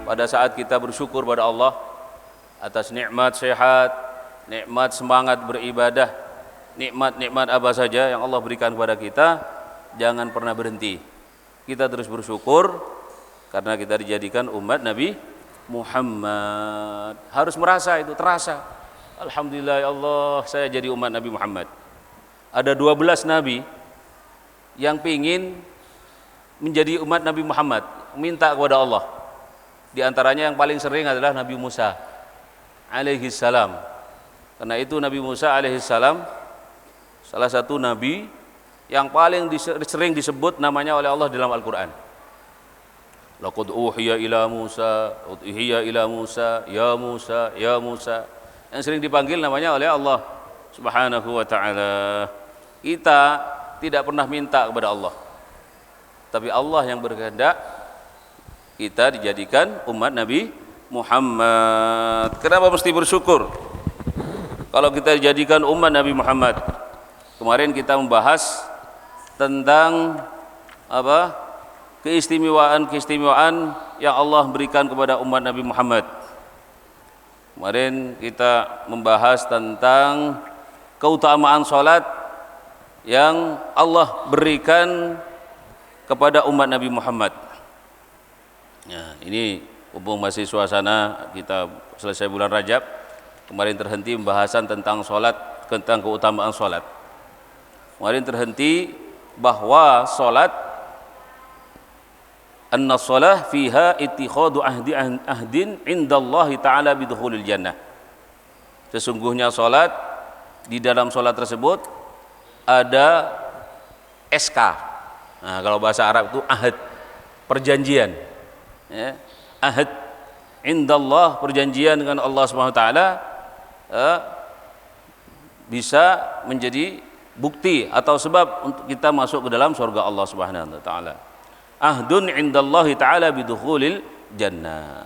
Pada saat kita bersyukur pada Allah atas nikmat sehat, nikmat semangat beribadah, nikmat-nikmat apa saja yang Allah berikan kepada kita, jangan pernah berhenti. Kita terus bersyukur karena kita dijadikan umat Nabi Muhammad. Harus merasa itu, terasa. Alhamdulillah ya Allah, saya jadi umat Nabi Muhammad. Ada 12 nabi yang ingin menjadi umat Nabi Muhammad, minta kepada Allah. Di antaranya yang paling sering adalah Nabi Musa alaihi salam. Karena itu Nabi Musa alaihi salam salah satu nabi yang paling sering disebut namanya oleh Allah dalam Al-Qur'an. Laqad uhiya ila Musa, ya Musa, ya Musa. Yang sering dipanggil namanya oleh Allah Subhanahu wa taala. Kita tidak pernah minta kepada Allah, tapi Allah yang berkehendak kita dijadikan umat Nabi Muhammad. Kenapa mesti bersyukur kalau kita dijadikan umat Nabi Muhammad? Kemarin kita membahas tentang apa? Keistimewaan yang Allah berikan kepada umat Nabi Muhammad. Kemarin kita membahas tentang keutamaan salat yang Allah berikan kepada umat Nabi Muhammad. Ya, ini mumpung masih suasana kita selesai bulan Rajab, kemarin terhenti pembahasan tentang salat, tentang keutamaan salat. Kemarin terhenti bahwa salat anna shalah fiha ittikhadu ahdin indallahi ta'ala bidukhulil jannah. Sesungguhnya salat, di dalam salat tersebut ada SK. Nah, kalau bahasa Arab itu ahad, perjanjian. Ya, ahad indallah, perjanjian dengan Allah Subhanahu wa taala, bisa menjadi bukti atau sebab untuk kita masuk ke dalam surga Allah Subhanahu wa taala. Ahdun indallahi ta'ala bidukhulil jannah.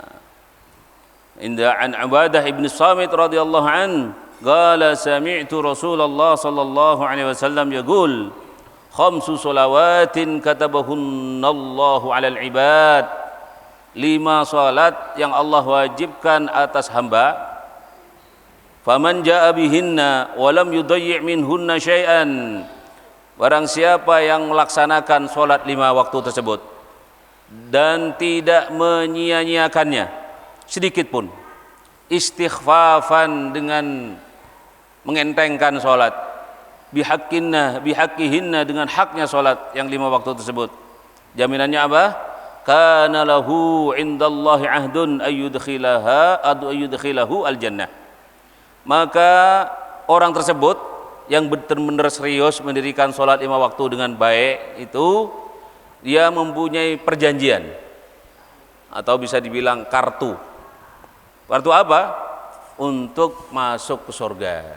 Inda an Ubadah ibn Samit radhiyallahu an qala sami'tu Rasulullah sallallahu alaihi wasallam yaqul khamsu salawatin katabahunallahu 'alal ibad. 5 salat yang Allah wajibkan atas hamba. Faman jaa bihinna wa lam yudayyi' minhunna syai'an. Barang siapa yang melaksanakan salat 5 waktu tersebut dan tidak menyia-nyiakannya sedikit pun, istighfafan, dengan mengentengkan salat, bihaqqihinna, dengan haknya salat yang 5 waktu tersebut, jaminannya apa? Kana lahu indallahi ahdun ayyudkhilahu al-jannah. Maka orang tersebut yang benar-benar serius mendirikan sholat 5 waktu dengan baik itu, dia mempunyai perjanjian atau bisa dibilang kartu. Kartu apa? Untuk masuk ke surga.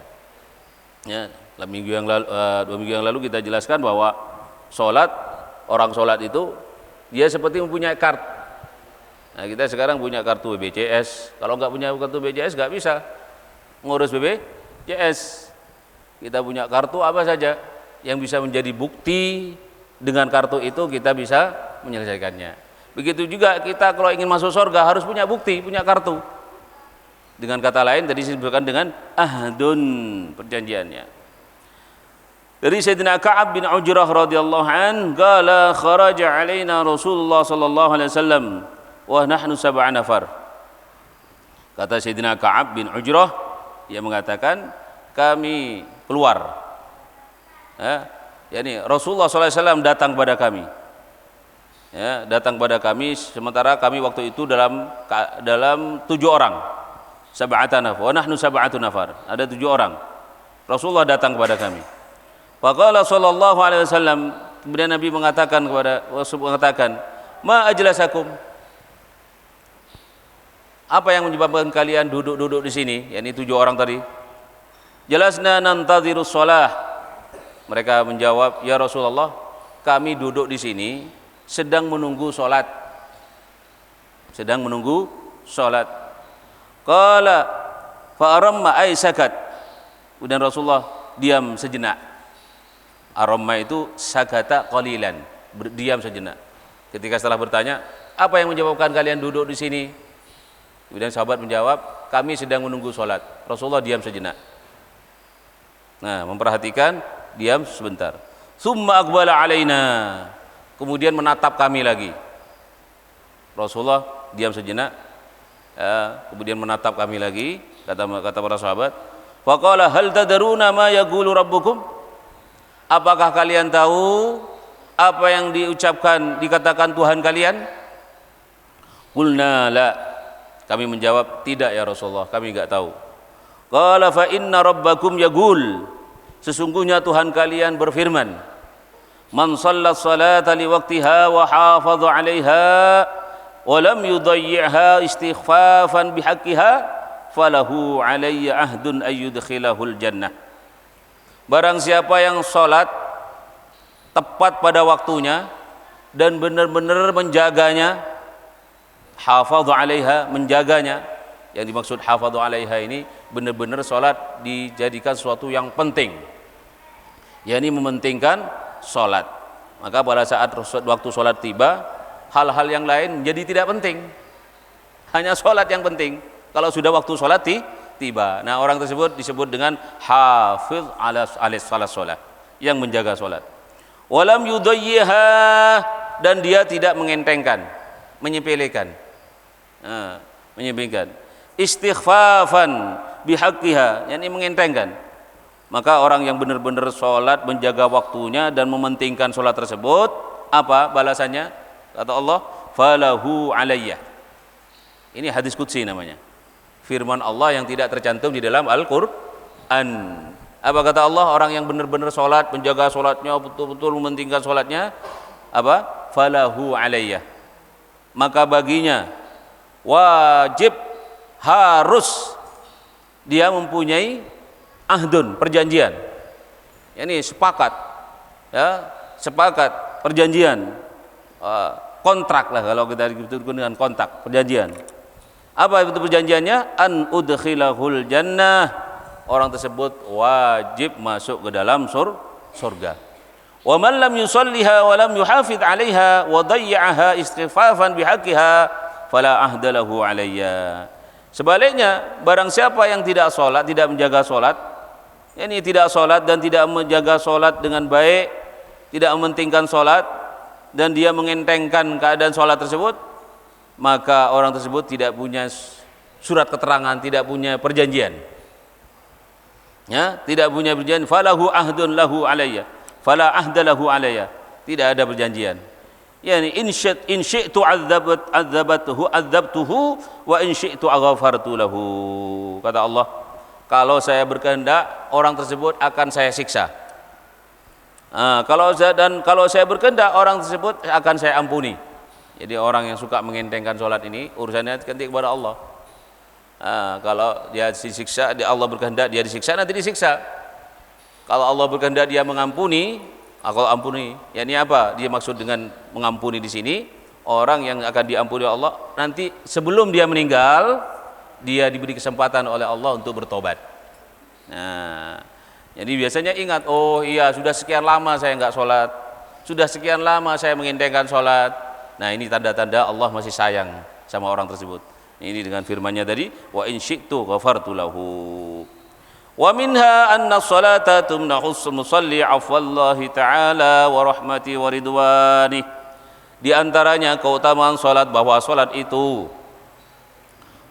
Ya, 2 minggu yang lalu kita jelaskan bahwa orang sholat itu dia seperti mempunyai kartu. Nah, kita sekarang punya kartu BPJS. Kalau nggak punya kartu BPJS nggak bisa ngurus BPJS. Kita punya kartu apa saja yang bisa menjadi bukti, dengan kartu itu kita bisa menyelesaikannya. Begitu juga kita kalau ingin masuk surga harus punya bukti, punya kartu. Dengan kata lain tadi disebutkan dengan ahdun, perjanjiannya. Dari Sayyidina Ka'ab bin Ujrah radhiyallahu an, qala kharaja alaina Rasulullah sallallahu alaihi wasallam wa nahnu 7 nafar. Kata Sayyidina Ka'ab bin Ujrah, dia mengatakan kami keluar. Yani Rasulullah sallallahu alaihi wasallam datang kepada kami. Ya, datang kepada kami sementara kami waktu itu dalam 7 orang. 7 nafar, wa nahnu 7 nafar. Ada 7 orang. Rasulullah datang kepada kami. Faqala sallallahu alaihi wasallam, kemudian Nabi mengatakan ma ajlasakum, apa yang menyebabkan kalian duduk-duduk di sini, yakni 7 orang tadi? Jalasna nantadhirus shalah. Mereka menjawab, ya Rasulullah, kami duduk di sini sedang menunggu salat. Sedang menunggu salat. Qala fa aramma ay sakat. Kemudian Rasulullah diam sejenak. Aramma itu sakata qalilan, berdiam sejenak. Ketika setelah bertanya, apa yang menyebabkan kalian duduk di sini? Kemudian sahabat menjawab, kami sedang menunggu sholat. Rasulullah diam sejenak. Nah, memperhatikan, diam sebentar. Summa aqbala alaina. Kemudian menatap kami lagi. Rasulullah diam sejenak, kemudian menatap kami lagi. Kata para sahabat, faqala hal tadaruna ma yaqulu rabbukum? Apakah kalian tahu apa yang dikatakan Tuhan kalian? Qulna la. Kami menjawab, tidak ya Rasulullah, kami enggak tahu. Qala fa inna rabbakum yaqul. Sesungguhnya Tuhan kalian berfirman, man shalla salata liwaqtiha wa hafadha 'alaiha wa lam yudayyi'ha istighfafan bihaqqiha falahu 'alayya ahdun ayyudkhilahul jannah. Barang siapa yang salat tepat pada waktunya dan benar-benar menjaganya, hafadha 'alaiha, menjaganya. Yang dimaksud hafadha 'alaiha ini benar-benar salat dijadikan sesuatu yang penting, yakni mementingkan salat. Maka pada saat waktu salat tiba, hal-hal yang lain menjadi tidak penting, hanya salat yang penting. Kalau sudah waktu sholat tiba, nah orang tersebut disebut dengan hafiz ala sholat, yang menjaga sholat. Walam yudayyiha, dan dia tidak mengentengkan, menyepelekan, menyepelekan. Istighfafan bihaqqiha, yakni mengentengkan. Maka orang yang benar-benar sholat, menjaga waktunya dan mementingkan sholat tersebut, apa balasannya? Kata Allah, falahu alayya. Ini hadis qudsi namanya, firman Allah yang tidak tercantum di dalam Al-Quran. Apa kata Allah? Orang yang benar-benar sholat, menjaga sholatnya, betul-betul mementingkan sholatnya, apa? Falahu alayya. Maka baginya wajib, harus dia mempunyai ahdun, perjanjian. Ini sepakat, ya, sepakat, perjanjian, kontrak lah kalau kita dengan kontrak, perjanjian. Apa itu perjanjiannya? An udkhilahul jannah. Orang tersebut wajib masuk ke dalam surga. Wa man lam yusalliha wa lam yuhafidh 'alaiha wa dayya'aha istighfafan bihaqqiha fala ahdalahu 'alayya. Sebaliknya, barang siapa yang tidak salat, tidak menjaga salat, yakni tidak salat dan tidak menjaga salat dengan baik, tidak mementingkan salat dan dia mengentengkan keadaan salat tersebut, maka orang tersebut tidak punya surat keterangan, tidak punya perjanjian, ya, tidak punya perjanjian. Falahu ahdun lahu alayya, fala ahda lahu alayya, tidak ada perjanjian. Yani in syi'tu adzabtuhu wa in syi'tu aghafartu lahu. Kata Allah, kalau saya berkehendak, orang tersebut akan saya siksa. Kalau saya berkehendak, orang tersebut akan saya ampuni. Jadi orang yang suka mengentengkan sholat ini urusannya nanti kepada Allah. Kalau dia disiksa, Allah berkehendak dia disiksa, nanti disiksa. Kalau Allah berkehendak dia mengampuni, kalau ampuni, yakni apa? Dia maksud dengan mengampuni di sini, orang yang akan diampuni Allah nanti sebelum dia meninggal, dia diberi kesempatan oleh Allah untuk bertobat. Nah, jadi biasanya ingat, oh iya sudah sekian lama saya enggak sholat, sudah sekian lama saya mengentengkan sholat. Nah, ini tanda-tanda Allah masih sayang sama orang tersebut. Ini dengan firman-Nya tadi, wa in syi'tu ghafartu lahu. Wa minha anna sholata tumnahu musalli 'afwallahi ta'ala wa rahmati wa ridwani. Di antaranya keutamaan salat, bahwa salat itu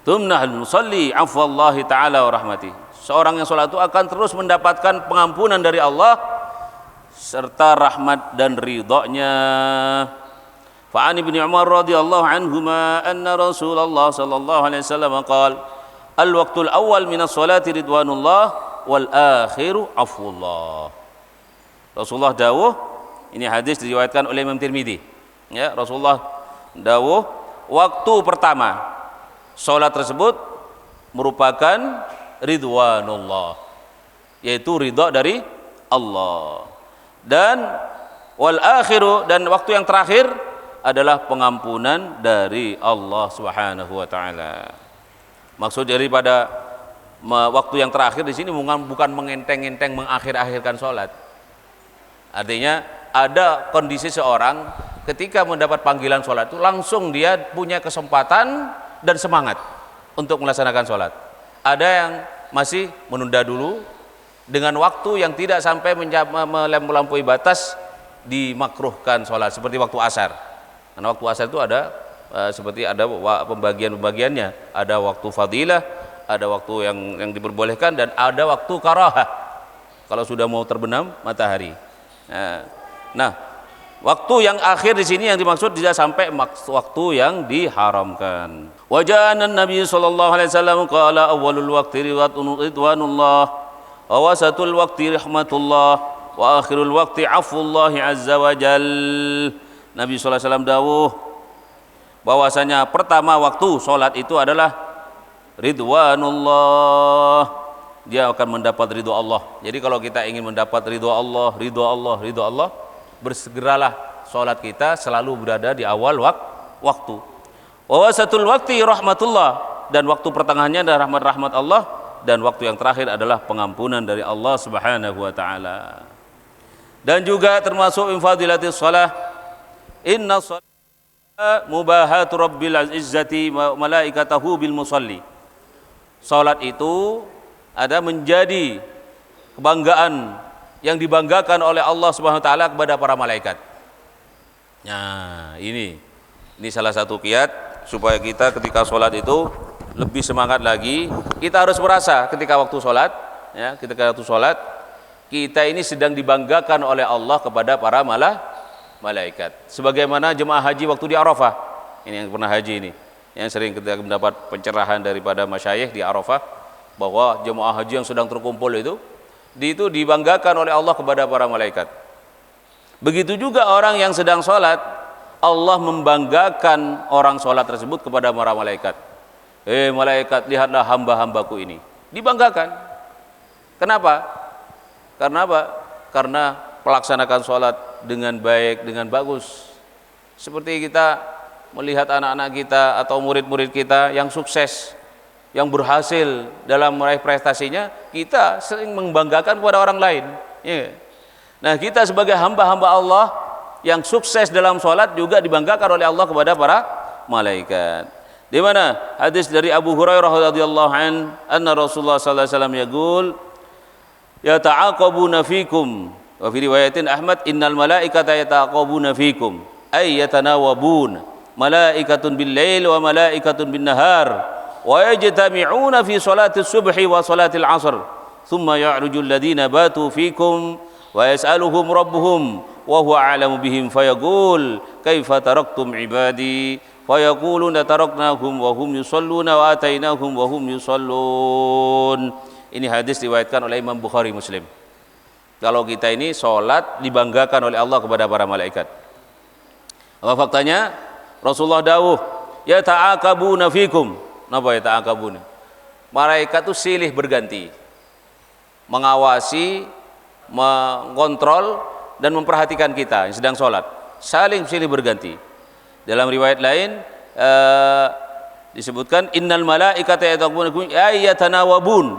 tumnahul musalli 'afwallahi ta'ala wa rahmati. Seorang yang salat itu akan terus mendapatkan pengampunan dari Allah serta rahmat dan ridha-Nya. Fa'an ibn Umar radhiyallahu anhuma anna Rasulullah sallallahu alaihi wasallam qala al-waqtul awal minas salati ridwanullah wal akhiru afwullah. Rasulullah dawuh, ini hadis diriwayatkan oleh Imam Tirmidzi, ya, Rasulullah dawuh waktu pertama salat tersebut merupakan ridwanullah, yaitu ridha dari Allah, dan wal akhiru, dan waktu yang terakhir adalah pengampunan dari Allah Subhanahu wa taala. Maksud daripada waktu yang terakhir di sini bukan mengenteng-enteng mengakhir-akhirkan sholat. Artinya ada kondisi seorang ketika mendapat panggilan sholat itu langsung dia punya kesempatan dan semangat untuk melaksanakan sholat. Ada yang masih menunda dulu dengan waktu yang tidak sampai melampaui batas, dimakruhkan sholat seperti waktu asar. Karena waktu asar itu ada seperti ada pembagiannya, ada waktu fadilah, ada waktu yang diperbolehkan, dan ada waktu karahah kalau sudah mau terbenam matahari. Nah, waktu yang akhir di sini yang dimaksud tidak sampai waktu yang diharamkan. Wajana Nabi sallallahu alaihi wasallam qala awwalul waqti ridwanullah wa wasatul waqti rahmatullah wa akhirul waqti afullah azza wa jal. Nabi sallallahu alaihi wasallam dawuh bahwasanya pertama waktu salat itu adalah ridwanullah, dia akan mendapat ridho Allah. Jadi kalau kita ingin mendapat ridho Allah, bersegeralah sholat kita selalu berada di awal waktu. Wawasatul waktu rahmatullah, dan waktu pertengahannya adalah rahmat Allah, dan waktu yang terakhir adalah pengampunan dari Allah Subhanahu wa taala. Dan juga termasuk infadilatis shalah, inna shalah mubahatu rabbil izzati wa malaikatahu bil musalli. Salat itu ada menjadi kebanggaan yang dibanggakan oleh Allah Subhanahu wa taala kepada para malaikat. Nah, ini salah satu kiat supaya kita ketika sholat itu lebih semangat lagi. Kita harus merasa ketika waktu sholat, ya, ketika waktu sholat kita ini sedang dibanggakan oleh Allah kepada para malaikat. Sebagaimana jemaah haji waktu di Arafah, ini yang pernah haji ini, yang sering ketika mendapat pencerahan daripada masyayikh di Arafah, bahwa jemaah haji yang sedang terkumpul itu dibanggakan oleh Allah kepada para malaikat. Begitu juga orang yang sedang sholat, Allah membanggakan orang sholat tersebut kepada para malaikat. Malaikat, lihatlah hamba-hambaku ini. Dibanggakan. Kenapa? Karena apa? Karena pelaksanakan sholat dengan baik, dengan bagus. Seperti kita melihat anak-anak kita atau murid-murid kita yang sukses, yang berhasil dalam meraih prestasinya, kita sering membanggakan kepada orang lain. Ya. Nah, kita sebagai hamba-hamba Allah yang sukses dalam sholat juga dibanggakan oleh Allah kepada para malaikat. Di mana hadis dari Abu Hurairah radhiyallahu an, anna Rasulullah sallallahu alaihi wasallam yaqul, yata'aqabuna fikum, wa fi riwayatin Ahmad, innal malaikata yata'aqabuna fikum ay yatanawabun, malaikatun bil lail wa malaikatun bin nahar, wa yajtami'una fi salati subhi wa salati al-'asr, thumma ya'ruju alladhina batu fikum wa yas'aluhum rabbuhum wa huwa a'lamu bihim fayaqul kaifa taraktum ibadi fayaquluna taraknahum wa hum yusalluna wa atainahum wa hum yusallun. Ini hadis diriwayatkan oleh Imam Bukhari Muslim. Kalau kita ini salat dibanggakan oleh Allah kepada para malaikat. Apa faktanya? Rasulullah dawuh, ya ta'aqabuna fikum. Napa ya ta'aqabuna? Malaikat itu silih berganti mengawasi, mengontrol dan memperhatikan kita yang sedang sholat, saling silih berganti. Dalam riwayat lain disebutkan, innal malaikata yatanawabun,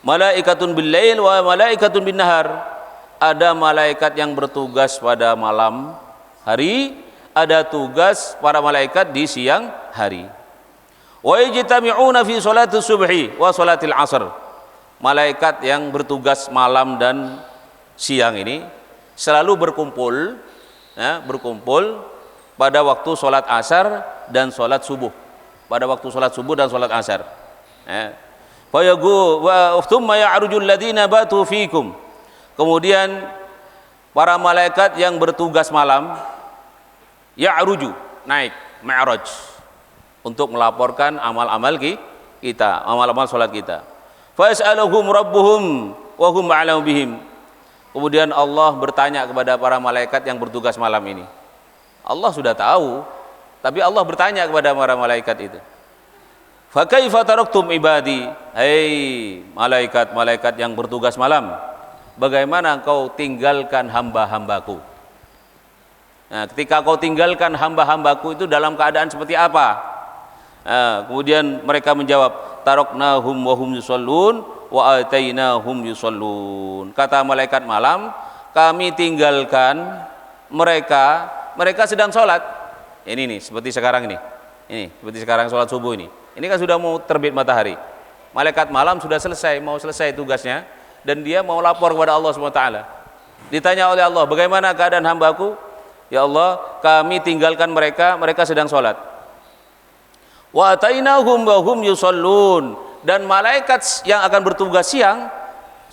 malaikatun bil lail wa malaikatun bin nahar. Ada malaikat yang bertugas pada malam hari, ada tugas para malaikat di siang hari. Wa yajtami'una fi sholati subhi wa sholatil 'asr. Malaikat yang bertugas malam dan siang ini selalu berkumpul, ya, berkumpul pada waktu sholat asar dan sholat subuh. Pada waktu sholat subuh dan sholat asar. Kemudian para malaikat yang bertugas malam ya'ruju, naik mi'raj untuk melaporkan amal-amal kita, amal-amal sholat kita. Fas'aluhum rabbuhum wa hum a'lamu bihim. Kemudian Allah bertanya kepada para malaikat yang bertugas malam ini. Allah sudah tahu, tapi Allah bertanya kepada para malaikat itu. Fa kaifa taraktum ibadi? Hei malaikat-malaikat yang bertugas malam, bagaimana engkau tinggalkan hamba-hambaku? Nah, ketika kau tinggalkan hamba-hambaku itu dalam keadaan seperti apa? Kemudian mereka menjawab, taraknahum wa hum yusallun wa atainahum yusallun. Kata malaikat malam, kami tinggalkan mereka mereka sedang sholat. Ini nih, seperti sekarang ini. Ini, seperti sekarang sholat subuh ini. Ini kan sudah mau terbit matahari. Malaikat malam sudah selesai, mau selesai tugasnya, dan dia mau lapor kepada Allah SWT. Ditanya oleh Allah, bagaimana keadaan hambaku? Ya Allah, kami tinggalkan mereka, mereka sedang sholat. Wa atainahum wa hum yusallun, dan malaikat yang akan bertugas siang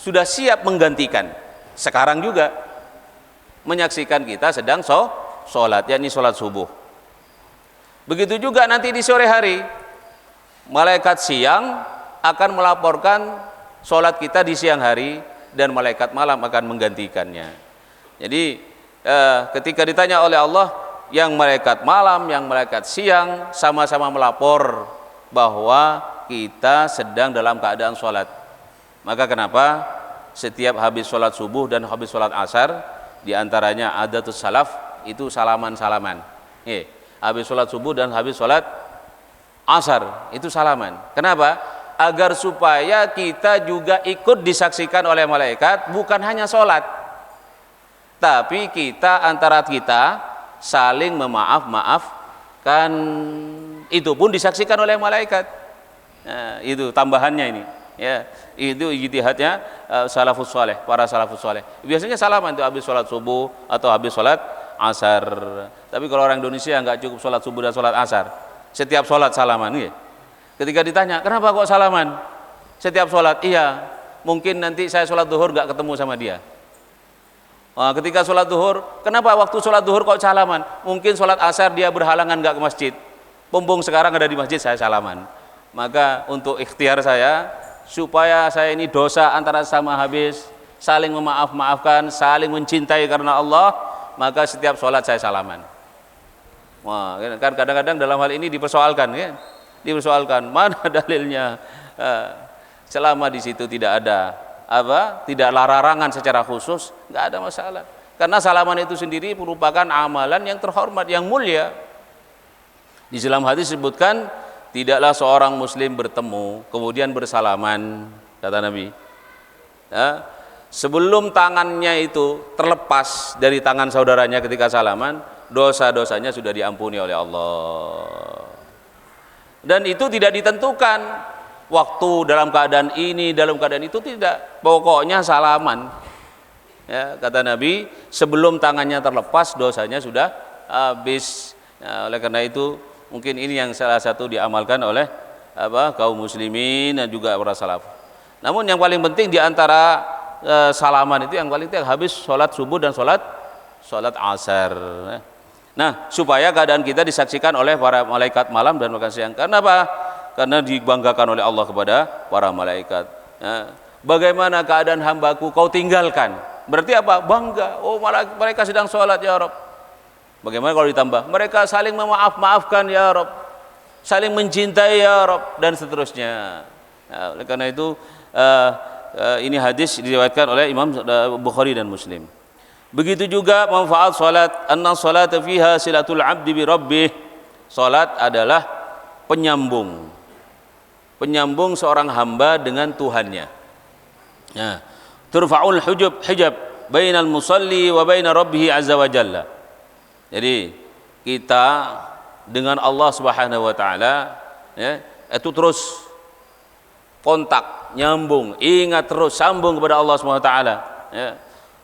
sudah siap menggantikan. Sekarang juga menyaksikan kita sedang sholat, yakni sholat subuh. Begitu juga nanti di sore hari, malaikat siang akan melaporkan sholat kita di siang hari, dan malaikat malam akan menggantikannya. Jadi ketika ditanya oleh Allah, yang malaikat malam, yang malaikat siang sama-sama melapor bahwa kita sedang dalam keadaan sholat. Maka kenapa setiap habis sholat subuh dan habis sholat asar, diantaranya adatus salaf itu salaman-salaman. Habis sholat subuh dan habis sholat asar itu salaman. Kenapa? Agar supaya kita juga ikut disaksikan oleh malaikat, bukan hanya sholat, tapi kita antara kita saling memaaf-maafkan, itu pun disaksikan oleh malaikat. Nah, itu tambahannya ini. Ya, itu ijtihadnya salafus saleh, para salafus saleh. Biasanya salaman itu habis sholat subuh atau habis sholat asar. Tapi kalau orang Indonesia nggak cukup sholat subuh dan sholat asar, setiap sholat salaman. Ya. Ketika ditanya, kenapa kok salaman? Setiap sholat, iya. Mungkin nanti saya sholat duhur nggak ketemu sama dia. Ketika sholat duhur, kenapa waktu sholat duhur kok salaman? Mungkin sholat asar dia berhalangan nggak ke masjid. Mumpung sekarang ada di masjid, saya salaman. Maka untuk ikhtiar saya, supaya saya ini dosa antara sama habis, saling memaaf-maafkan, saling mencintai karena Allah, maka setiap sholat saya salaman. Wah, kan kadang-kadang dalam hal ini dipersoalkan, ya? Dipersoalkan mana dalilnya. Selama di situ tidak ada tidak larangan secara khusus, nggak ada masalah. Karena salaman itu sendiri merupakan amalan yang terhormat, yang mulia. Di dalam hadis disebutkan, tidaklah seorang muslim bertemu kemudian bersalaman, kata Nabi, ya, sebelum tangannya itu terlepas dari tangan saudaranya ketika salaman, dosa-dosanya sudah diampuni oleh Allah. Dan itu tidak ditentukan waktu, dalam keadaan ini, dalam keadaan itu, tidak. Pokoknya salaman. Ya, kata Nabi, sebelum tangannya terlepas dosanya sudah habis. Ya, oleh karena itu mungkin ini yang salah satu diamalkan oleh kaum muslimin dan juga para salaf. Namun yang paling penting diantara salaman itu, yang paling penting habis sholat subuh dan sholat asar. Nah, supaya keadaan kita disaksikan oleh para malaikat malam dan malaikat siang. Karena apa? Karena dibanggakan oleh Allah kepada para malaikat. Nah, bagaimana keadaan hambaku kau tinggalkan? Berarti apa? Bangga. Oh, mereka sedang sholat ya Rabb. Bagaimana kalau ditambah? Mereka saling memaaf-maafkan ya Rabb, saling mencintai ya Rabb, dan seterusnya. Nah, oleh karena itu ini hadis diriwayatkan oleh Imam Bukhari dan Muslim. Begitu juga manfaat salat, anna salata fiha silatul abdi bi rabbih. Salat adalah penyambung seorang hamba dengan Tuhannya. Nah, turfa'ul hijab bainal musalli wa baina rabbih azza wa jalla. Jadi kita dengan Allah Subhanahu wa taala, ya, itu terus kontak, nyambung, ingat terus, sambung kepada Allah Subhanahu wa taala, ya.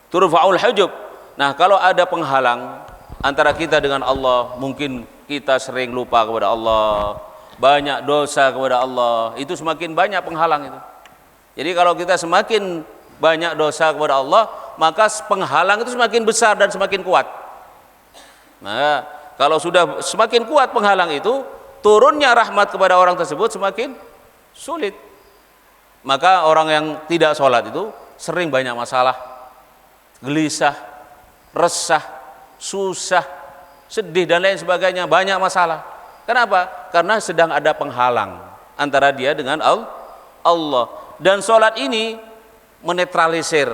Turfa'ul hujub. Nah, kalau ada penghalang antara kita dengan Allah, mungkin kita sering lupa kepada Allah, banyak dosa kepada Allah, itu semakin banyak penghalang itu. Jadi kalau kita semakin banyak dosa kepada Allah, maka penghalang itu semakin besar dan semakin kuat. Nah, kalau sudah semakin kuat penghalang itu, turunnya rahmat kepada orang tersebut semakin sulit. Maka orang yang tidak sholat itu sering banyak masalah, gelisah, resah, susah, sedih dan lain sebagainya, banyak masalah. Kenapa? Karena sedang ada penghalang antara dia dengan Allah. Dan sholat ini menetralisir,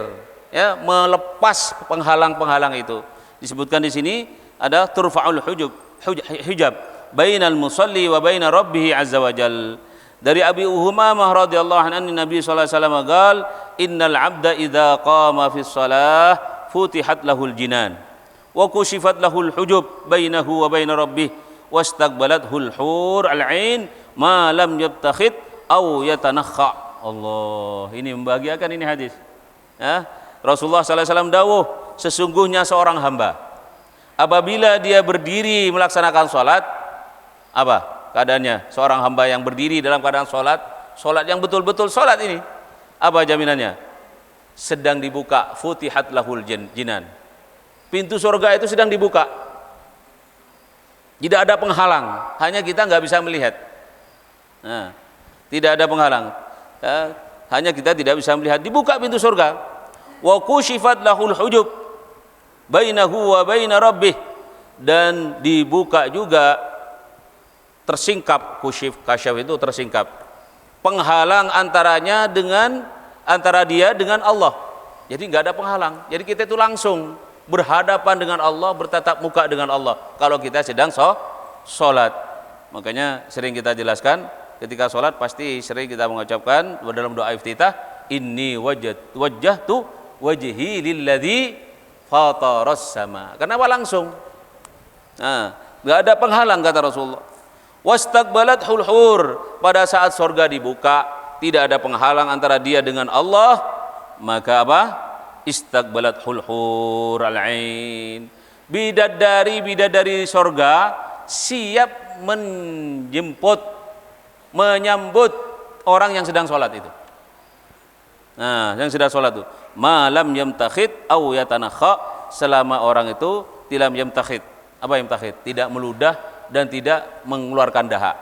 ya, melepas penghalang-penghalang itu. Disebutkan di sini ada turfa'ul hijab bainal musalli wa baina rabbih azza wa jal. Dari Abi Umamah radhiyallahu anhu, Nabi sallallahu alaihi wasallam qala, innal 'abda idza qama fi shalah futihat lahul jinan wa kushifat lahul hujub bainahu wa baina rabbih wastaqbalathul hur al-ain ma lam yabtakhid aw yatanakha. Allah, ini membahagiakan ini hadis. Ya, Rasulullah sallallahu alaihi wasallam dawuh, sesungguhnya seorang hamba apabila dia berdiri melaksanakan salat, apa keadaannya? Seorang hamba yang berdiri dalam keadaan salat, salat yang betul-betul salat ini, apa jaminannya? Sedang dibuka, futihat lahul jinan. Pintu surga itu sedang dibuka. Tidak ada penghalang, hanya kita nggak bisa melihat. Nah, tidak ada penghalang. Hanya kita tidak bisa melihat. Dibuka pintu surga. Wa kushifat lahul hujub bainahu wa baina rabbih, dan dibuka juga, tersingkap, kasyaf itu tersingkap, penghalang antara dia dengan Allah. Jadi nggak ada penghalang. Jadi kita itu langsung berhadapan dengan Allah, bertatap muka dengan Allah kalau kita sedang sholat. Makanya sering kita jelaskan, ketika sholat pasti sering kita mengucapkan dalam doa iftitah, inni wajjahtu wajhi lilladzi fataras sama. Kenapa langsung? Nah, nggak ada penghalang kata Rasulullah. Wastaqbalathul hur, pada saat surga dibuka tidak ada penghalang antara dia dengan Allah, maka apa? Istaqbalathul hur al-ain. Bidadari surga siap menyambut orang yang sedang sholat itu. Nah, yang sedang sholat itu, malam yamtakhid au yatanakha, selama orang itu tilam yamtakhid. Apa yamtakhid? Tidak meludah dan tidak mengeluarkan dahak.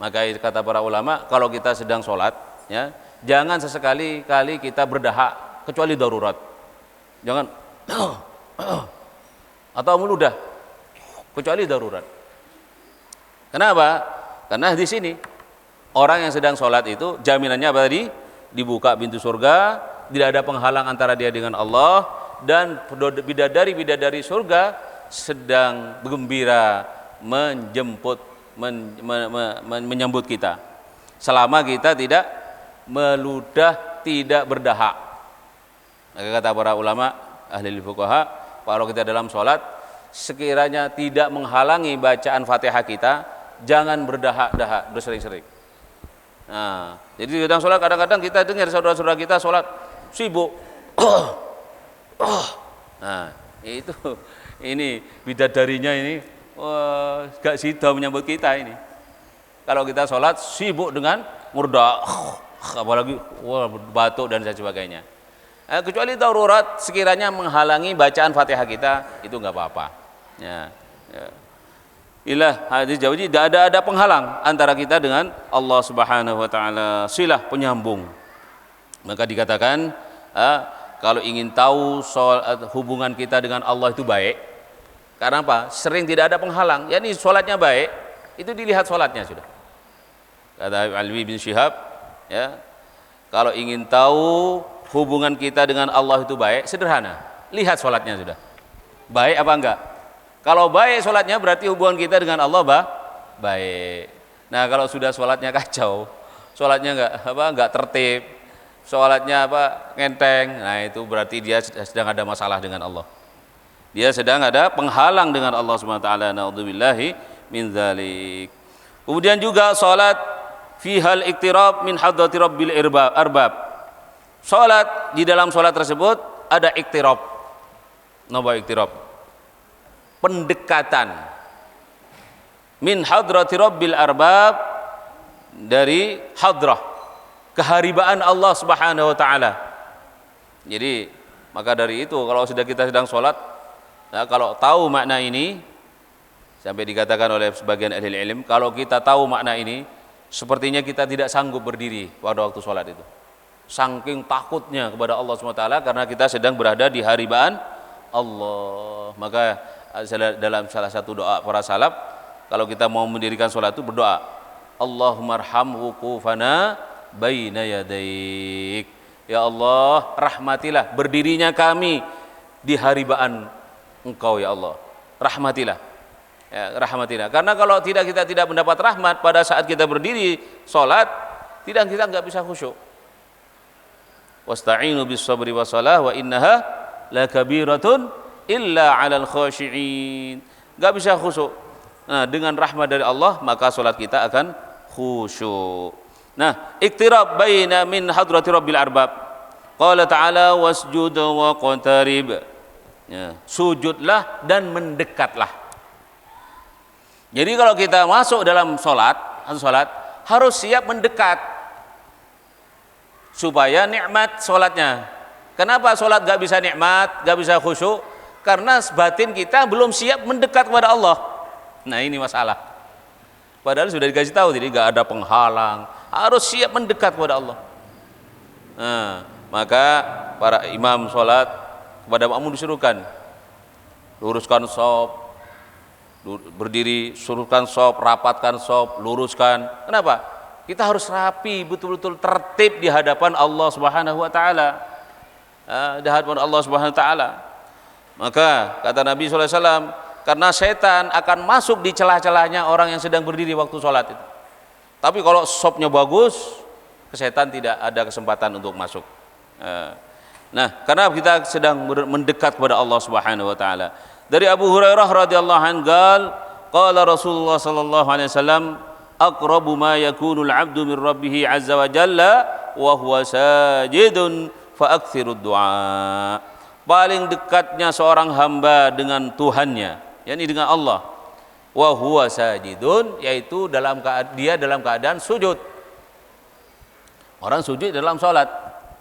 Maka kata para ulama, kalau kita sedang sholat, ya, jangan sesekali-kali kita berdahak kecuali darurat. Jangan atau meludah kecuali darurat. Kenapa? Karena di sini orang yang sedang sholat itu jaminannya apa tadi? Dibuka pintu surga, tidak ada penghalang antara dia dengan Allah, dan bidadari surga sedang bergembira menyambut kita selama kita tidak meludah, tidak berdahak. Maka kata para ulama ahli fuqaha, kalau kita dalam sholat sekiranya tidak menghalangi bacaan Fatihah kita, jangan berdahak-dahak bersering-sering. Nah, jadi dalam sholat kadang-kadang kita dengar saudara-saudara kita sholat sibuk. Nah, itu ini bidadarinya ini, gak sida menyambut kita ini. Kalau kita sholat sibuk dengan murda, apalagi batuk dan sebagainya. Kecuali darurat sekiranya menghalangi bacaan Fatihah kita, itu nggak apa-apa. Ya. Ilah hadis jauh, tidak ada penghalang antara kita dengan Allah Subhanahu wa taala, silah penyambung. Maka dikatakan kalau ingin tahu hubungan kita dengan Allah itu baik, karena apa? Sering tidak ada penghalang. Yani sholatnya baik, itu dilihat sholatnya sudah. Kata Alwi bin Syihab, ya, kalau ingin tahu hubungan kita dengan Allah itu baik, sederhana, lihat sholatnya sudah. Baik apa enggak? Kalau baik sholatnya berarti hubungan kita dengan Allah baik. Nah, kalau sudah sholatnya kacau, sholatnya enggak tertib, sholatnya ngenteng, nah itu berarti dia sedang ada masalah dengan Allah. Dia sedang ada penghalang dengan Allah Subhanahu wa taala. Naudzubillahi min dzalik. Kemudian juga sholat fihal iktirab min hadrati rabbil arbab. Sholat, di dalam sholat tersebut ada iktirab. Napa iktirab? Pendekatan min hadrati rabbil arbab, dari hadrah, keharibaan Allah Subhanahu wa taala. Jadi maka dari itu kalau kita sedang sholat, nah, kalau tahu makna ini, sampai dikatakan oleh sebagian ahli ilm, kalau kita tahu makna ini, sepertinya kita tidak sanggup berdiri pada waktu sholat itu, saking takutnya kepada Allah SWT, karena kita sedang berada di haribaan Allah. Maka dalam salah satu doa para salaf, kalau kita mau mendirikan sholat itu berdoa, Allahummarham wuqufana baina yadaik, ya Allah rahmatilah berdirinya kami di haribaan Engkau ya Allah, rahmatilah, ya, rahmatilah. Karena kalau kita tidak mendapat rahmat pada saat kita berdiri sholat, kita nggak bisa khusyuk. Wasta'inu bis sabri wassalah wa innaha lakabiratun illa 'alal khashi'in. Enggak bisa khusyuk. Nah, dengan rahmat dari Allah maka salat kita akan khusyuk. Nah, iktirab baina min hadrati rabbil arbab. Qala ta'ala wasjud wa qatarib. Ya, sujudlah dan mendekatlah. Jadi kalau kita masuk dalam salat harus siap mendekat supaya nikmat salatnya. Kenapa salat gak bisa nikmat, gak bisa khusyuk? Karena batin kita belum siap mendekat kepada Allah. Nah, ini masalah. Padahal sudah dikasih tahu, jadi gak ada penghalang, harus siap mendekat kepada Allah. Nah, maka para imam salat kepada makmum disuruhkan luruskan shaf, berdiri, surutkan shaf, rapatkan shaf, luruskan. Kenapa? Kita harus rapi, betul-betul tertib di hadapan Allah Subhanahu wa taala. Di hadapan Allah Subhanahu wa taala. Maka kata Nabi sallallahu alaihi wasallam, karena setan akan masuk di celah-celahnya orang yang sedang berdiri waktu sholat itu. Tapi kalau shafnya bagus, setan tidak ada kesempatan untuk masuk. Nah, karena kita sedang mendekat kepada Allah Subhanahu wa taala. Dari Abu Hurairah radhiyallahu anhu qala Rasulullah sallallahu alaihi wasallam, aqrabu ma yakunul 'abdu min rabbih 'azza wa jalla wa huwa sajidun fa aktsirud du'a. Paling dekatnya seorang hamba dengan Tuhannya, yakni dengan Allah, wa huwa sajidun, yaitu dia dalam keadaan sujud. Orang sujud dalam salat,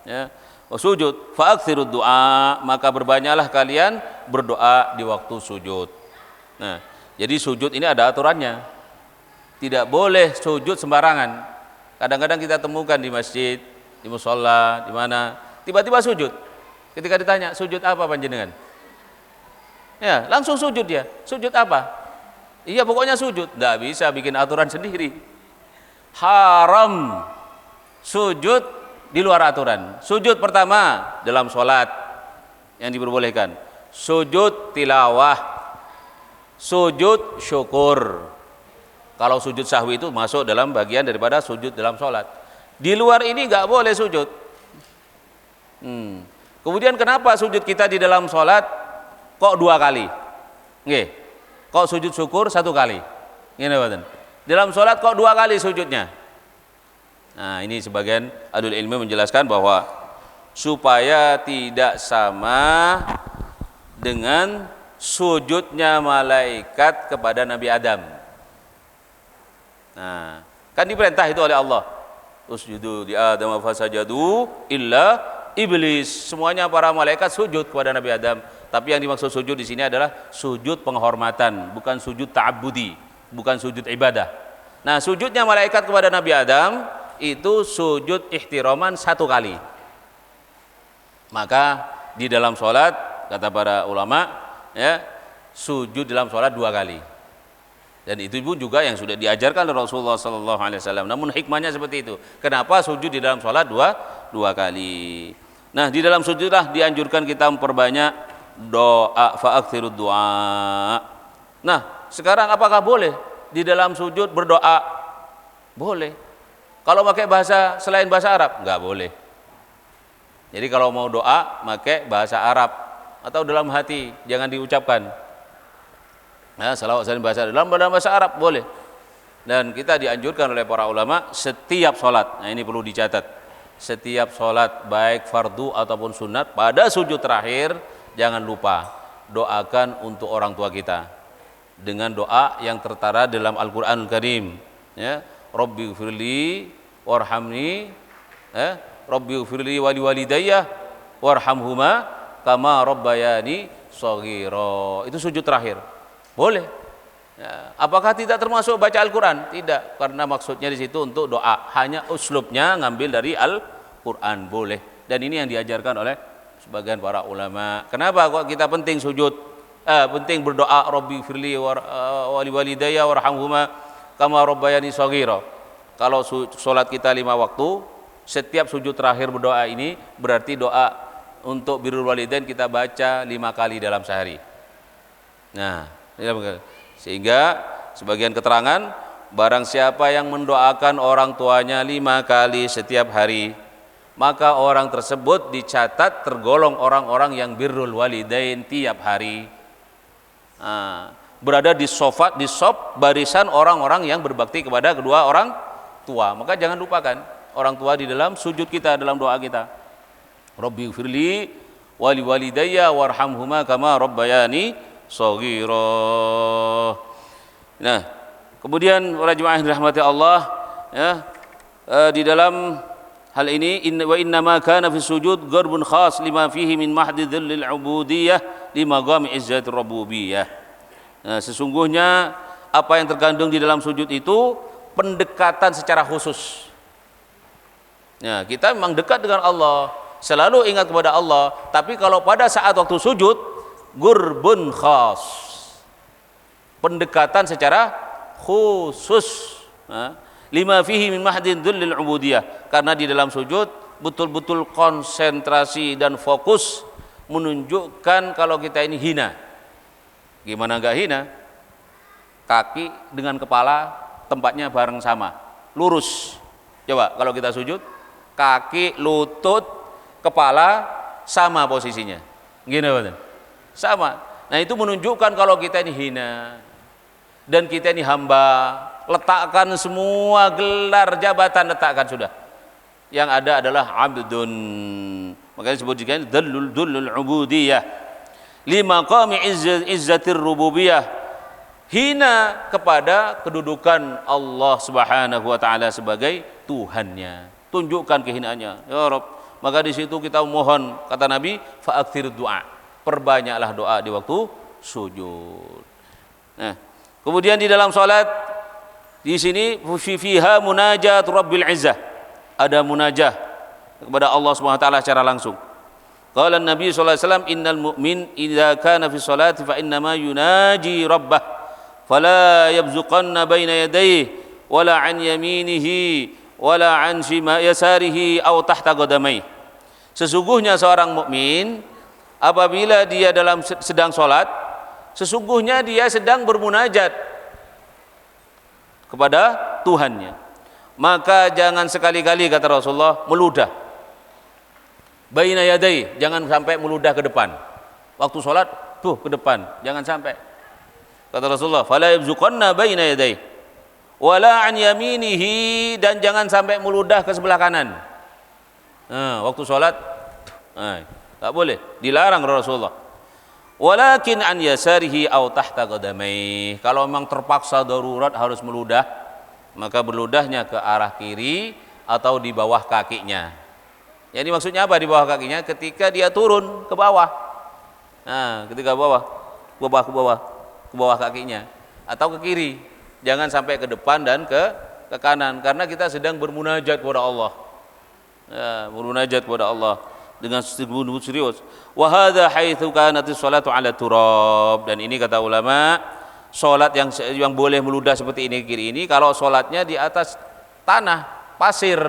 ya. Sujud fa aktsirud du'a, maka berbanyaklah kalian berdoa di waktu sujud. Nah, jadi sujud ini ada aturannya. Tidak boleh sujud sembarangan. Kadang-kadang kita temukan di masjid, di musholla, di mana tiba-tiba sujud. Ketika ditanya, sujud apa panjenengan? Ya, langsung sujud dia. Sujud apa? Iya, pokoknya sujud. Tidak bisa bikin aturan sendiri. Haram sujud di luar aturan. Sujud pertama dalam sholat yang diperbolehkan. Sujud tilawah. Sujud syukur. Kalau sujud sahwi itu masuk dalam bagian daripada sujud dalam sholat. Di luar ini nggak boleh sujud. Kemudian kenapa sujud kita di dalam sholat kok 2 kali? Nggih. Kok sujud syukur 1 kali? Ngene mboten. Dalam sholat kok 2 kali sujudnya? Nah, ini sebagian ahlul ilmi menjelaskan bahwa supaya tidak sama dengan sujudnya malaikat kepada Nabi Adam. Nah, kan diperintah itu oleh Allah. Usjudu li Adam fasajadu illa iblis. Semuanya para malaikat sujud kepada Nabi Adam. Tapi yang dimaksud sujud di sini adalah sujud penghormatan, bukan sujud ta'abbudi, bukan sujud ibadah. Nah, sujudnya malaikat kepada Nabi Adam itu sujud ihtiraman 1 kali. Maka di dalam sholat kata para ulama, ya, sujud dalam sholat 2 kali. Dan itu pun juga yang sudah diajarkan oleh Rasulullah SAW. Namun hikmahnya seperti itu. Kenapa sujud di dalam sholat dua kali? Nah, di dalam sujudlah dianjurkan kita memperbanyak doa, fa'aktsirud du'a. Nah, sekarang apakah boleh di dalam sujud berdoa? Boleh. Kalau pakai bahasa selain bahasa Arab, enggak boleh. Jadi kalau mau doa, pakai bahasa Arab atau dalam hati, jangan diucapkan. Nah, salawat selain bahasa dalam bahasa Arab boleh. Dan kita dianjurkan oleh para ulama setiap sholat. Nah, ini perlu dicatat. Setiap sholat baik fardu ataupun sunat, pada sujud terakhir jangan lupa doakan untuk orang tua kita dengan doa yang tertara dalam Al-Qur'anul Karim, ya. Rabbighfirli warhamni, Rabbighfirli wali walidayya warhamhuma kama rabbayani shaghira. Itu sujud terakhir. Boleh. Ya, apakah tidak termasuk baca Al-Qur'an? Tidak, karena maksudnya di situ untuk doa. Hanya uslubnya ngambil dari Al-Qur'an, boleh. Dan ini yang diajarkan oleh sebagian para ulama. Kenapa kok kita penting sujud? Penting berdoa Rabbighfirli wali walidayya warhamhuma kama rabbayani shaghira. Kalau sholat kita 5 waktu, setiap sujud terakhir berdoa ini berarti doa untuk birrul walidain kita baca 5 kali dalam sehari. Nah, sehingga sebagian keterangan, barang siapa yang mendoakan orang tuanya 5 kali setiap hari, maka orang tersebut dicatat tergolong orang-orang yang birrul walidain tiap hari. Berada di sop barisan orang-orang yang berbakti kepada kedua orang tua. Maka jangan lupakan orang tua di dalam sujud kita, dalam doa kita. Rabbighfirli wali walidayya warhamhuma kama rabbayani shaghira. Nah, kemudian para jemaah yang dirahmati Allah, ya, di dalam hal ini wa innama kana fi sujud gharbun khas lima fihi min mahdi dhillil ubudiyyah li maqami izzatir rububiyyah. Nah, sesungguhnya apa yang terkandung di dalam sujud itu pendekatan secara khusus. Nah, kita memang dekat dengan Allah, selalu ingat kepada Allah, tapi kalau pada saat waktu sujud, gurbun khas, pendekatan secara khusus. Lima fihi min mahdin dhullil ubudiyah, karena di dalam sujud betul-betul konsentrasi dan fokus menunjukkan kalau kita ini hina. Gimana enggak hina? Kaki dengan kepala tempatnya bareng sama, lurus. Coba kalau kita sujud, kaki, lutut, kepala sama posisinya. Gini betul? Sama. Nah, itu menunjukkan kalau kita ini hina dan kita ini hamba. Letakkan semua gelar jabatan, letakkan sudah. Yang ada adalah abdun. Makanya disebutkan dullul ubudiyah. Lima qami izzatir rububiyah. Hina kepada kedudukan Allah Subhanahu wa taala sebagai Tuhannya. Tunjukkan kehinaannya, ya Rabb. Maka di situ kita mohon, kata Nabi, fa'akthir du'a. Perbanyaklah doa di waktu sujud. Nah, kemudian di dalam salat di sini fiha munajat Rabbil Izzah. Ada munajah kepada Allah Subhanahu wa taala secara langsung. Qala Nabi sallallahu alaihi wasallam, innal mu'min idza kana fi sholati fa innama yunaji rabbah fala yabzuqanna baina yadayhi wala an yaminihi wala an yasarihi aw tahta qadamaihi. Sesungguhnya seorang mukmin apabila dia dalam sedang salat, sesungguhnya dia sedang bermunajat kepada Tuhannya. Maka jangan sekali-kali, kata Rasulullah, meludah baina yadai, jangan sampai meludah ke depan. Waktu sholat tuh ke depan, jangan sampai. Kata Rasulullah, fala yabzuqanna baina yadai wala an yaminihi, dan jangan sampai meludah ke sebelah kanan. Waktu sholat tak boleh, dilarang Rasulullah. Walakin an yasarihi aw tahta qadamai, kalau memang terpaksa darurat harus meludah, maka berludahnya ke arah kiri atau di bawah kakinya. Jadi maksudnya apa di bawah kakinya? Ketika dia turun ke bawah. Nah, ketika ke bawah kakinya atau ke kiri. Jangan sampai ke depan dan ke kanan, karena kita sedang bermunajat kepada Allah. Ya, bermunajat kepada Allah dengan serius. Wa hadza haitsu kanatis sholatu ala turab, dan ini kata ulama, salat yang boleh meludah seperti ini kiri ini kalau salatnya di atas tanah, pasir.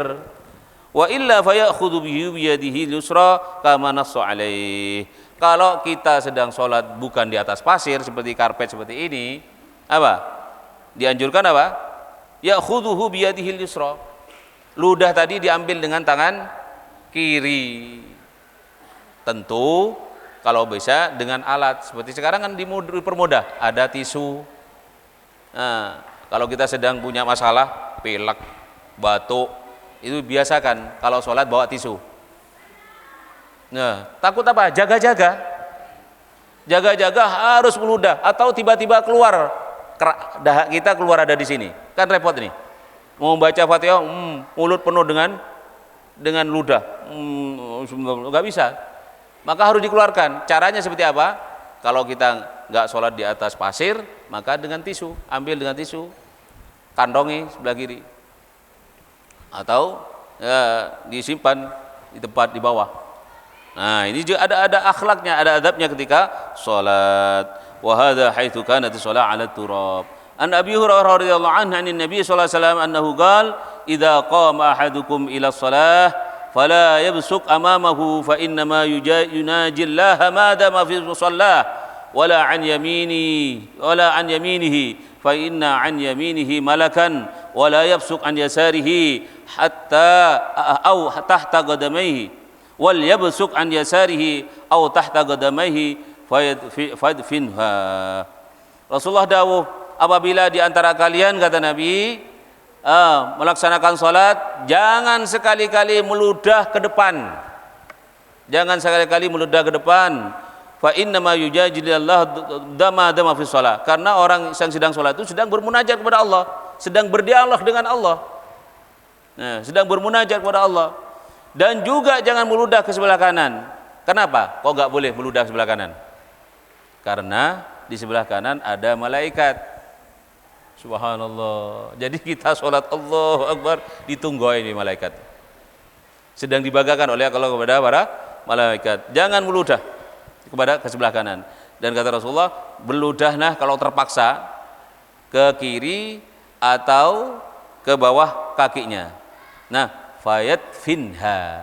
Wa illa fayakhudhu bi yadihi yusra kama nassa alaih. Kalau kita sedang salat bukan di atas pasir seperti karpet seperti ini, apa? Dianjurkan apa? Ya'khudhuhu bi yadihi yusra. Ludah tadi diambil dengan tangan kiri. Tentu kalau bisa dengan alat, seperti sekarang kan dipermudah, ada tisu. Nah, kalau kita sedang punya masalah pilek, batuk, itu biasakan kalau sholat bawa tisu. Nah, takut apa? Jaga-jaga harus meludah, atau tiba-tiba keluar dahak kita keluar ada di sini, kan repot nih. Mau baca Fatihah, mulut penuh dengan ludah, nggak bisa. Maka harus dikeluarkan. Caranya seperti apa? Kalau kita nggak sholat di atas pasir, maka dengan tisu, ambil dengan tisu, kandongi sebelah kiri, atau ya, disimpan di tempat di bawah. Nah, ini juga ada akhlaknya, ada adabnya ketika sholat. Wa hadza haitsu kanat shalah 'ala turab. An Abi Hurairah radhiyallahu anhu an Nabi sallallahu alaihi wasallam annahu qala idza qama ahadukum ila shalah fala yabsuq amamahu fa inna ma yunaji Allah ma dama fi shalah wala an yaminihi fa inna an yaminihi malakan wa la yabsuq an yasarihi hatta au tahta qadamaihi wal yabsuq an yasarihi au tahta qadamaihi fadfinha. Rasulullah dawuh, apabila di antara kalian, kata Nabi, melaksanakan salat, jangan sekali-kali meludah ke depan. Jangan sekali-kali meludah ke depan. Fa inna ma yujadilullah dama fi shalah. Karena orang yang sedang salat itu sedang bermunajat kepada Allah, sedang berdialog dengan Allah. Nah, sedang bermunajat kepada Allah. Dan juga jangan meludah ke sebelah kanan. Kenapa? Kok enggak boleh meludah ke sebelah kanan? Karena di sebelah kanan ada malaikat. Subhanallah. Jadi kita sholat Allahu Akbar, ditunggu ini malaikat. Sedang dibanggakan oleh Allah kepada para malaikat. Jangan meludah ke sebelah kanan. Dan kata Rasulullah, berludahlah kalau terpaksa ke kiri atau ke bawah kakinya. Nah, fayadfinha.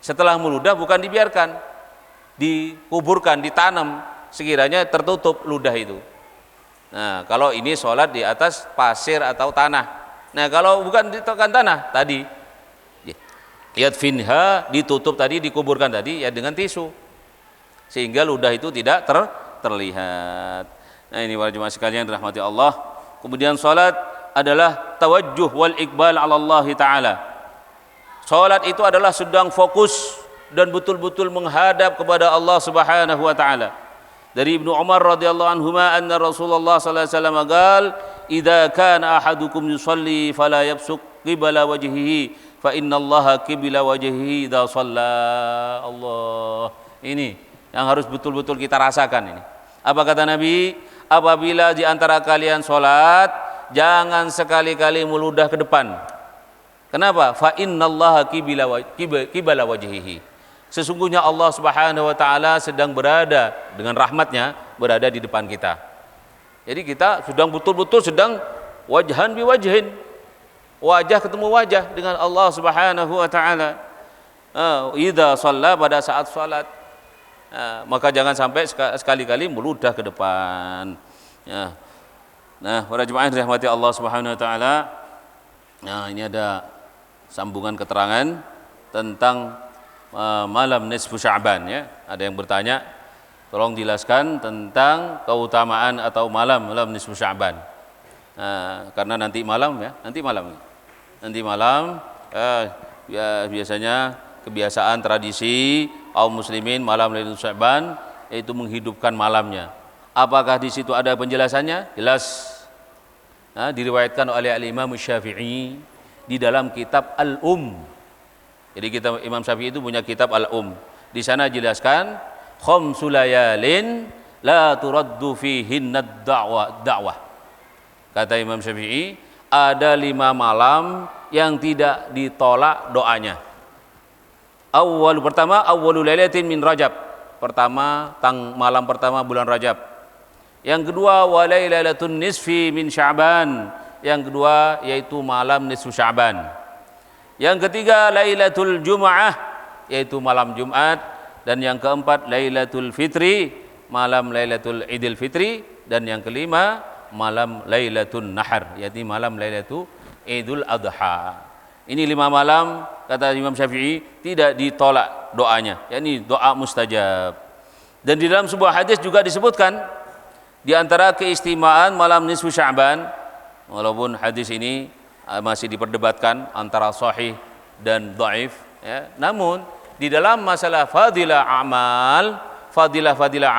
Setelah meludah bukan dibiarkan, dikuburkan, ditanam sekiranya tertutup ludah itu. Nah, kalau ini sholat di atas pasir atau tanah. Nah, kalau bukan di tanah tadi, yadfinha, ditutup tadi, dikuburkan tadi ya dengan tisu, sehingga ludah itu tidak terlihat. Nah, ini para jemaah sekalian dirahmati Allah. Kemudian sholat adalah tawajjuh wal iqbal ala Allah Ta'ala. Sholat itu adalah sedang fokus dan betul-betul menghadap kepada Allah Subhanahu wa Ta'ala. Dari Ibnu Umar radhiyallahu anhuma anna Rasulullah sallallahu alaihi wasallam qaal idza kana ahadukum yusalli fala yabsuq qibla wajhihi fa innallaha qibla wajhihi idza shalla. Allah, ini yang harus betul-betul kita rasakan ini. Apa kata Nabi? Apabila di antara kalian salat, jangan sekali-kali meludah ke depan. Kenapa? Fa innallaha qibla wajhihi. Sesungguhnya Allah Subhanahu wa Ta'ala sedang berada dengan rahmatnya, berada di depan kita. Jadi kita sedang betul-betul sedang wajhan bi wajhin, wajah ketemu wajah dengan Allah Subhanahu wa Ta'ala. Idza shalla, pada saat salat, maka jangan sampai sekali-kali meludah ke depan. Nah, para jemaah yang dirahmati Allah Subhanahu wa Ta'ala, nah ini ada sambungan keterangan tentang malam nisfu Sya'ban ya. Ada yang bertanya, tolong jelaskan tentang keutamaan atau malam nisfu Sya'ban. Karena nanti malam ya, biasanya kebiasaan tradisi kaum muslimin malam Lailatul Sya'ban yaitu menghidupkan malamnya. Apakah di situ ada penjelasannya? Jelas. Diriwayatkan oleh Al-Imam Syafi'i di dalam kitab Jadi kita Imam Syafi'i itu punya kitab Di sana jelaskan khamsul layalin la turaddu fihinna da'wah. Kata Imam Syafi'i, ada 5 malam yang tidak ditolak doanya. Awwalu lailatin min Rajab. Malam pertama bulan Rajab. Yang kedua wa lailatul nisfi min Sya'ban. Yang kedua yaitu malam nisfu Sya'ban. Yang ketiga Lailatul Jum'ah, yaitu malam Jumat. Dan yang keempat Lailatul Fitri, malam Lailatul Idul Fitri. Dan yang kelima malam Lailatul Nahar, yaitu malam Lailatul Idul Adha. Ini 5 malam kata Imam Syafi'i tidak ditolak doanya, yakni doa mustajab. Dan di dalam sebuah hadis juga disebutkan di antara keistimewaan malam nisfu Sya'ban, walaupun hadis ini masih diperdebatkan antara sahih dan dhaif ya. Namun di dalam masalah fadilah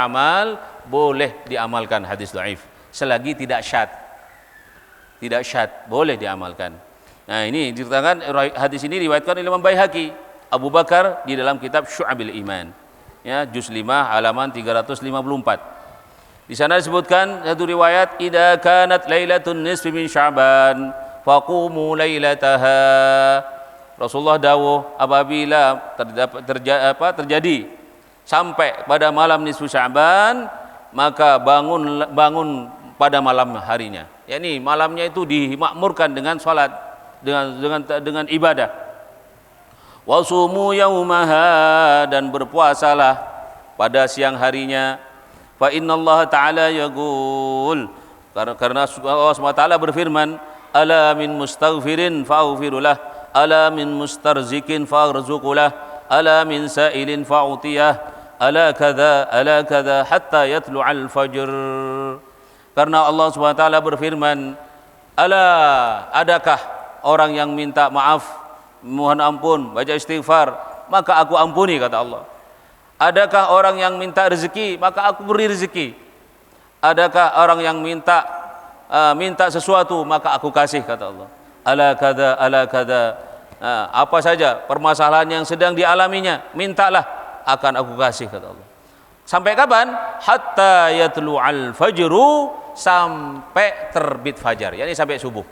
amal boleh diamalkan hadis dhaif selagi tidak syad boleh diamalkan. Nah, ini diceritakan hadis ini diriwayatkan oleh Imam Baihaqi, Abu Bakar di dalam kitab Syu'abil Iman ya, juz 5 halaman 354. Di sana disebutkan satu riwayat, idza kanat lailatun nisfi min Sya'ban faqumu lailataha. Rasulullah dawuh, apabila terjadi sampai pada malam nisfu Sya'ban, maka bangun pada malam harinya. yakni malamnya itu dimakmurkan dengan salat, dengan ibadah. Wasumu yaumaha, dan berpuasalah pada siang harinya. Fa innallaha ta'ala yaqul, karena Allah SWT berfirman, ala min mustaghfirin fa'ghfirulah, ala min mustarzikin fa'arzuqulah, ala min sa'ilin fa'utiyah, ala kadza hatta yatlu'al fajr. Karena Allah Subhanahu wa taala berfirman, ala, adakah orang yang minta maaf, mohon ampun, baca istighfar, maka aku ampuni, kata Allah. Adakah orang yang minta rezeki, maka aku beri rezeki. Adakah orang yang minta sesuatu, maka aku kasih, kata Allah. Ala kada. Apa saja permasalahan yang sedang dialaminya, mintalah, akan aku kasih, kata Allah. Sampai kapan? Hatta yatlu'al fajru, sampai terbit fajar, yakni sampai subuh.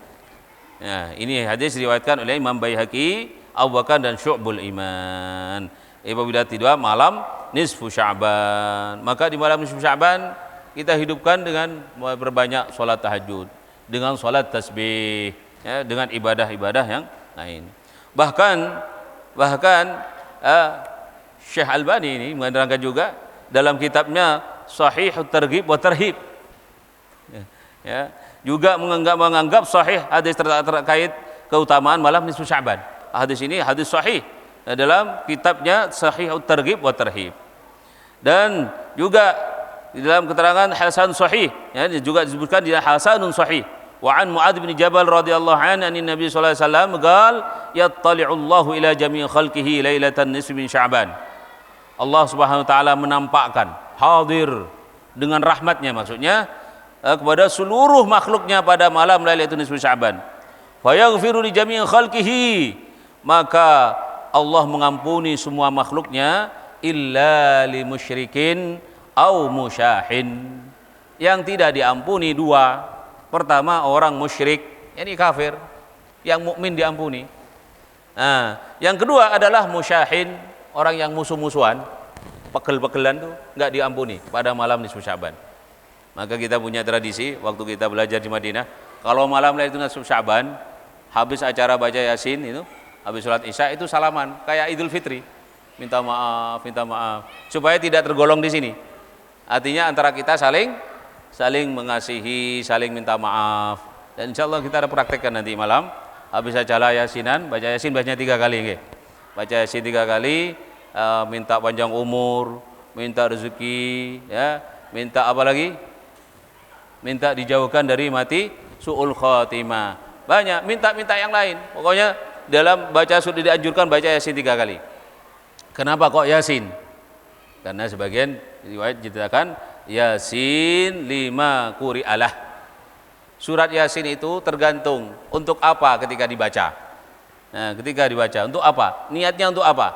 Nah, ini hadis diriwayatkan oleh Imam Baihaqi, Abu Bakar dan Syu'bul Iman. Apabila tiba malam nisfu Sya'ban, maka di malam nisfu Sya'ban kita hidupkan dengan berbanyak sholat tahajud, dengan sholat tasbih, ya, dengan ibadah-ibadah yang lain. Bahkan Syekh Albani ini menerangkan juga dalam kitabnya Sahihut Targhib wa Tarhib, ya, juga menganggap sahih hadis terkait keutamaan malam nisfu Sya'ban. Hadis ini hadis sahih dalam kitabnya Sahihut Targhib wa Tarhib. Dan juga di dalam keterangan hasan sahih, ya, juga disebutkan di hasanun sahih. Wa an Mu'adz bin Jabal radhiyallahu anhu an Nabi sallallahu alaihi wasallam qala yattali'u Allahu ila jami' khalqihi lailatan nisfi min Sya'ban. Allah Subhanahu wa taala menampakkan, hadir dengan rahmatnya, maksudnya kepada seluruh makhluknya pada malam Lailatul Nisfu Sya'ban. Fa yaghfiru li jami' khalqihi, maka Allah mengampuni semua makhluknya, illa li musyrikin au musyahin. Yang tidak diampuni dua. Pertama, orang musyrik, yakni kafir. Yang mukmin diampuni. Nah, yang kedua adalah musyahin, orang yang musuh-musuhan, pegel-pegelan tuh enggak diampuni pada malam nisfu Sya'ban. Maka kita punya tradisi waktu kita belajar di Madinah, kalau malam Lailatul Nisfu Sya'ban, habis acara baca Yasin itu, habis sholat Isya itu salaman kayak Idul Fitri. Minta maaf supaya tidak tergolong di sini. Artinya antara kita saling mengasihi, saling minta maaf. Dan insyaallah kita ada praktekkan nanti malam habis acara Yasinan, baca Yasin bacanya 3 kali nggih. Baca Yasin 3 kali, minta panjang umur, minta rezeki, ya, minta apa lagi? Minta dijauhkan dari mati su'ul khatimah. Banyak minta yang lain. Pokoknya dalam baca sudah dianjurkan baca Yasin 3 kali. Kenapa kok Yasin? Karena sebagian riwayat diceritakan Yasin 5 quri'alah. Surat Yasin itu tergantung untuk apa ketika dibaca. Nah, ketika dibaca untuk apa? Niatnya untuk apa?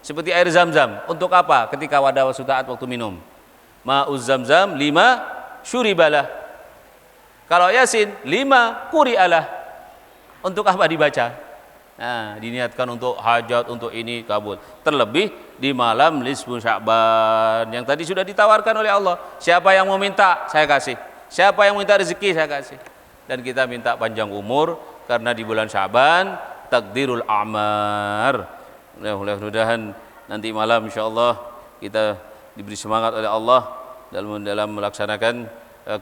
Seperti air Zam-Zam, untuk apa? Ketika wadah wasudaat waktu minum. Ma'uz Zam-Zam 5 syuribalah. Kalau Yasin 5 quri'alah. Untuk apa dibaca? Nah, diniatkan untuk hajat, untuk ini kabul. Terlebih di malam nisfu Sya'ban yang tadi sudah ditawarkan oleh Allah. Siapa yang mau minta, saya kasih. Siapa yang minta rezeki, saya kasih. Dan kita minta panjang umur karena di bulan Sya'ban takdirul a'mar. Mudah-mudahan nanti malam insyaallah kita diberi semangat oleh Allah dalam melaksanakan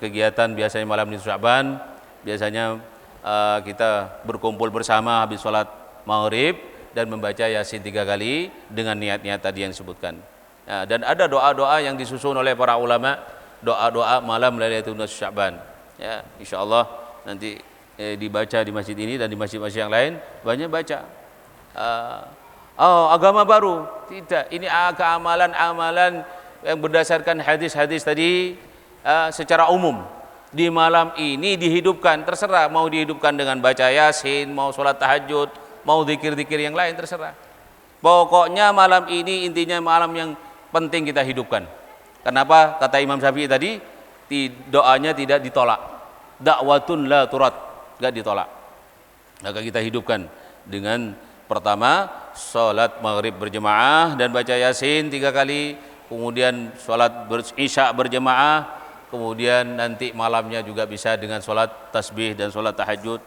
kegiatan. Biasanya malam nisfu Sya'ban biasanya kita berkumpul bersama habis sholat maghrib dan membaca Yasin 3 kali dengan niat-niat tadi yang disebutkan. Ya, dan ada doa-doa yang disusun oleh para ulama, doa-doa malam Lailatul Nisfu Sya'ban. Ya, insyaallah nanti dibaca di masjid ini dan di masjid-masjid yang lain banyak baca. Agama baru? Tidak, ini amalan-amalan yang berdasarkan hadis-hadis tadi secara umum. Di malam ini dihidupkan, terserah mau dihidupkan dengan baca Yasin, mau sholat tahajud, mau zikir-zikir yang lain, terserah. Pokoknya malam ini intinya malam yang penting kita hidupkan. Kenapa? Kata Imam Syafi'i tadi, doanya tidak ditolak. Da'watun la turad, enggak ditolak. Maka kita hidupkan dengan pertama sholat maghrib berjemaah dan baca Yasin 3 kali, kemudian sholat Isya berjemaah, kemudian nanti malamnya juga bisa dengan sholat tasbih dan sholat tahajud.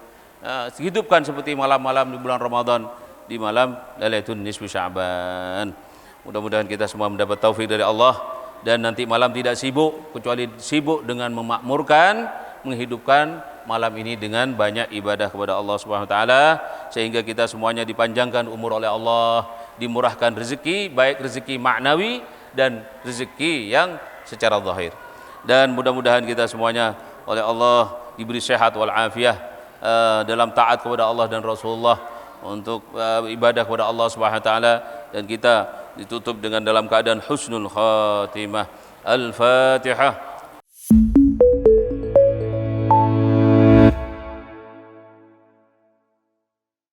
Hidupkan seperti malam-malam di bulan Ramadan, di malam Lailatul Nisfu Sya'ban. Mudah-mudahan kita semua mendapat taufik dari Allah dan nanti malam tidak sibuk, kecuali sibuk dengan memakmurkan, menghidupkan malam ini dengan banyak ibadah kepada Allah Subhanahu wa taala, sehingga kita semuanya dipanjangkan umur oleh Allah, dimurahkan rezeki, baik rezeki maknawi dan rezeki yang secara zahir. Dan mudah-mudahan kita semuanya oleh Allah diberi sehat wal afiah dalam taat kepada Allah dan Rasulullah, untuk ibadah kepada Allah Subhanahu wa taala, dan kita ditutup dengan dalam keadaan husnul khatimah. Al-Fatihah.